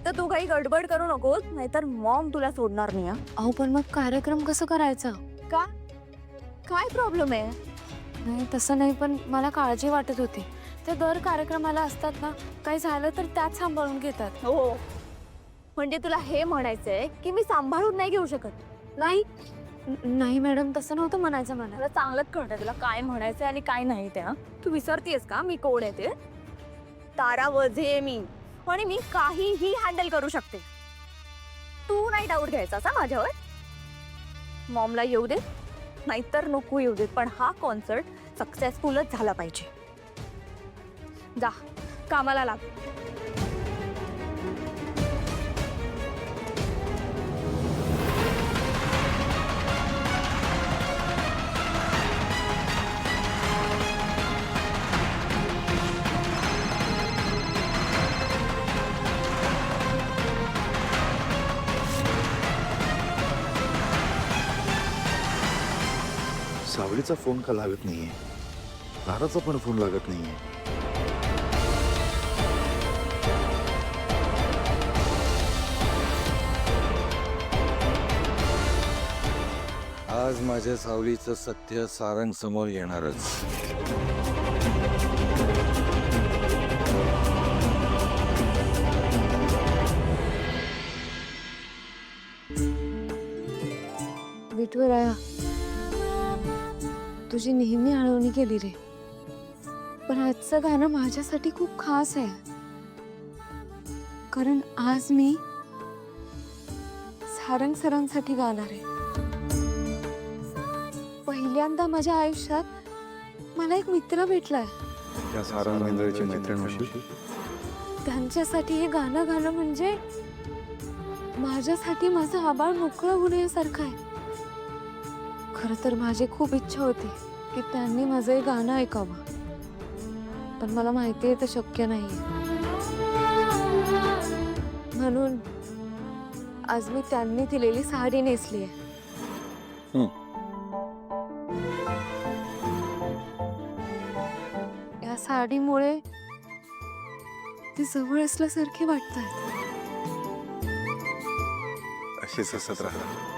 फक्त तू काही गडबड करू नकोस, नाहीतर मॉम तुला सोडणार नाही. अहो पण मग कार्यक्रम कसं करायचा? का? काय प्रॉब्लेम आहे? नाही तसं नाही, पण मला काळजी वाटत होती. ते दर कार्यक्रमाला असतात ना, काही झालं तर त्याच सांभाळून घेतात. हो, म्हणजे तुला हे म्हणायचंय की मी सांभाळून नाही घेऊ शकत? नाही, नाही मॅडम, तसं नव्हतं म्हणायचं मला. मला चांगलंच कळतंय तुला काय म्हणायचंय आणि काय नाही ते. तू विसरतेस का मी कोण आहे ते? तारा वझे आहे मी, आणि मी काहीही हँडल करू शकते. तू नाही डाऊट घ्यायचा का माझ्यावर? मॉमला येऊ दे नाहीतर नको येऊ दे, पण हा कॉन्सर्ट सक्सेसफुलच झाला पाहिजे. जा कामाला लाग. सावलीचा फोन का लागत नाहीये? ताराचा पण फोन लागत नाहीये. आज माझ्या सावलीचं सत्य सारंग समोर येणारच. विठुराया, तुझी नेहमी आळवणी केली रे, पण आजचं गाणं माझ्यासाठी खूप खास आहे. कारण आज मी सारंग सरांसाठी गाणार आहे. पहिल्यांदा माझ्या आयुष्यात मला एक मित्र भेटलाय. त्या सारंग मंडळीची मैत्रीण होशी. त्यांच्यासाठी हे गाणं गाणं म्हणजे माझ्यासाठी माझं आभाळ मोकळं होण्यासारखं आहे. खरं तर माझी खूप इच्छा होती की त्यांनी माझं हे गाणं ऐकावं, पण मला माहिती आहे ते शक्य नाहीये. म्हणून आज मी त्यांनी दिलेली साडी नेसली आहे. या साडीमुळे ती जवळ असल्यासारखी वाटतात. अशीच हसत राहा.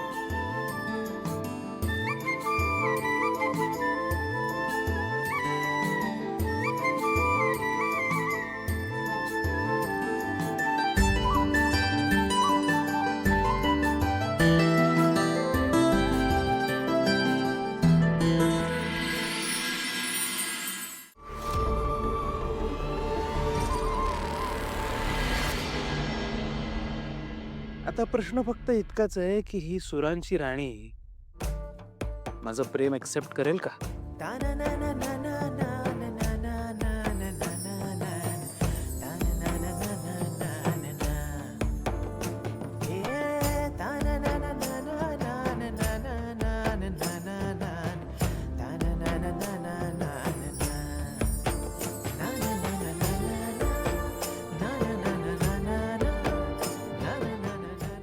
आता प्रश्न फक्त इतकाच आहे की ही सुरांची राणी माझं प्रेम एक्सेप्ट करेल का?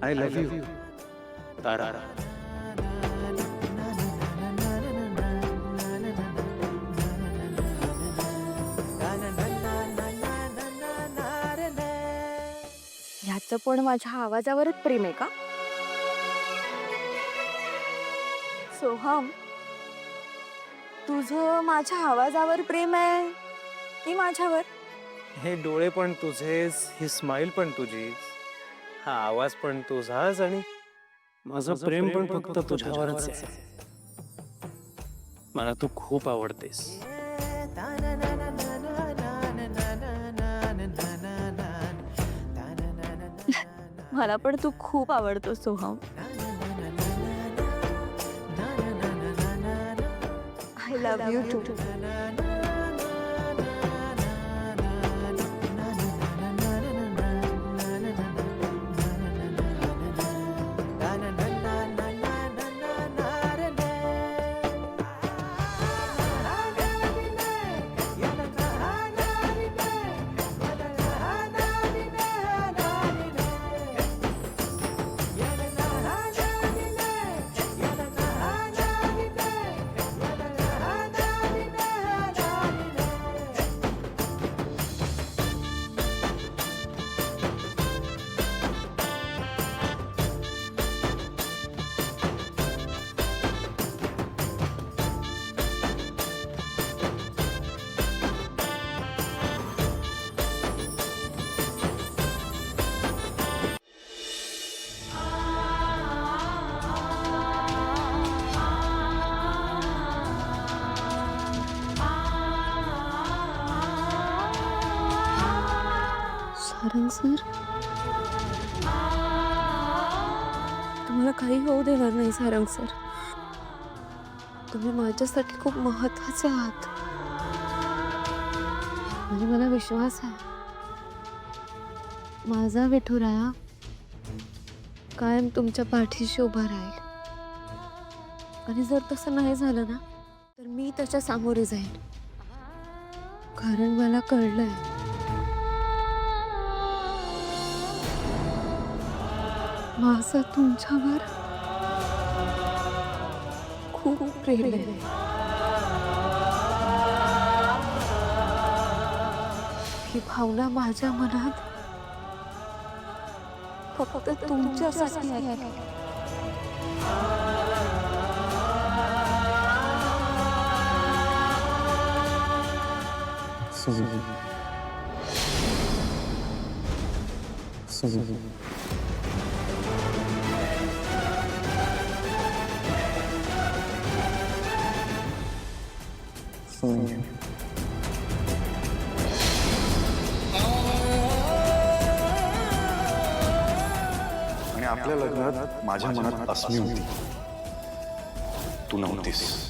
आय लव्ह यू तारा. ह्याचं पण माझ्या आवाजावरच प्रेम आहे का? सोहम, तुझं माझ्या आवाजावर प्रेम आहे की माझ्यावर? हे डोळे पण तुझेच, ही स्माइल पण तुझीच, हा आवाज पण तुझाच, आणि माझं प्रेम पण फक्त तुझ्यावरच आहे. मला तू खूप आवडतेस. मला पण तू खूप आवडतो Soham. I love you too. Sarang sir, तुम्हाला काही होऊ देणार नाही सारंग सर. तुम्ही माझ्यासाठी खूप महत्वाचे आहात आणि मला विश्वास आहे माझा विठुराया कायम तुमच्या पाठीशी उभा राहील. आणि जर तसं नाही झालं ना तर मी त्याच्या सामोरे जाईन. कारण मला कळलंय माझं तुमच्यावर खूप प्रेम आहे. ही भावना माझ्या मनात फक्त तुमच्यासाठी आहे. आणि आपल्या लग्नात माझ्या मनात अस्मी होती, तू नव्हतीस.